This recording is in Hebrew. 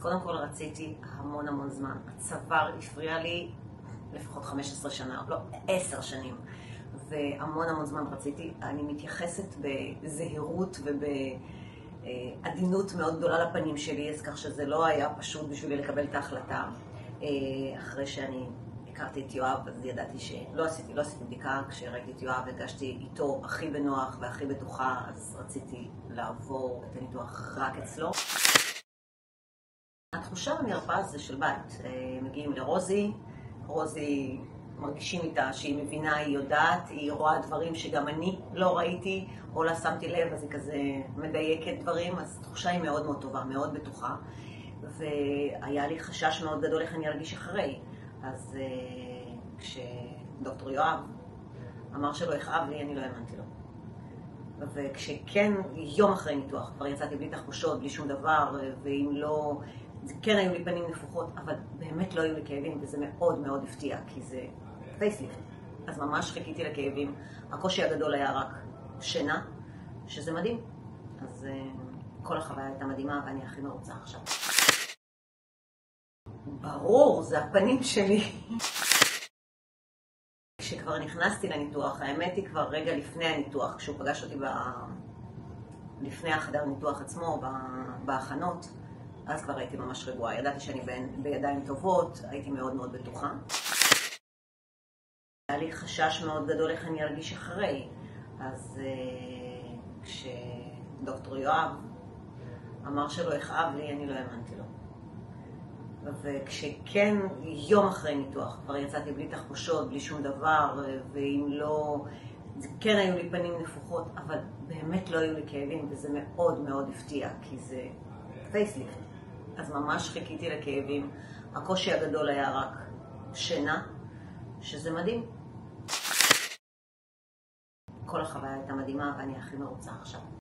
קודם כל רציתי המון זמן. הצוואר הפריע לי לפחות 15 שנה, לא, 10 שנים. והמון זמן רציתי. אני מתייחסת בזהירות ובעדינות מאוד גדולה לפנים שלי, אז כך שזה לא היה פשוט בשבילי לקבל את ההחלטה. אחרי שאני הכרתי את יואב, אז ידעתי שלא עשיתי בדיקה. כשראיתי את יואב, הגשתי איתו הכי בנוח והכי בטוחה, אז רציתי לעבור את הניתוח רק אצלו. התחושה במרפאה זה של בית. מגיעים לרוזי, רוזי מרגישים איתה שהיא מבינה, היא יודעת, היא רואה דברים שגם אני לא ראיתי, או לא שמתי לב, אז היא כזה מדייקת דברים, אז התחושה היא מאוד טובה, מאוד בטוחה. והיה לי חשש מאוד גדול איך אני ארגיש אחרי. אז כשדוקטור יואב אמר שלא יכאב לי, אני לא האמנתי לו. וכשכן, יום אחרי ניתוח, כבר יצאתי בלי תחושות, בלי שום דבר, ואם לא, כן היו לי פנים נפוחות, אבל באמת לא היו לי כאבים, וזה מאוד הפתיע, כי זה פייסליפט. אז ממש חיכיתי לכאבים. הקושי הגדול היה רק שינה, שזה מדהים. אז כל החוויה הייתה מדהימה, ואני הכי מרוצה עכשיו. ברור, זה הפנים שלי. כשכבר נכנסתי לניתוח, האמת היא כבר רגע לפני הניתוח, כשהוא פגש אותי לפני החדר ניתוח עצמו, בהכנות, אז כבר הייתי ממש רגועה. ידעתי שאני בידיים טובות, הייתי מאוד בטוחה. היה לי חשש מאוד גדול איך אני ארגיש אחרי. אז כשדוקטור יואב אמר שלא יכאב לי, אני לא האמנתי לו. וכשכן, יום אחרי ניתוח, כבר יצאתי בלי תחושות, בלי שום דבר, ואם לא, כן היו לי פנים נפוחות, אבל באמת לא היו לי כאבים, וזה מאוד הפתיע, כי זה פייסליפט. אז ממש חיכיתי לכאבים. הקושי הגדול היה רק שינה, שזה מדהים. כל החוויה הייתה מדהימה, ואני הכי מרוצה עכשיו.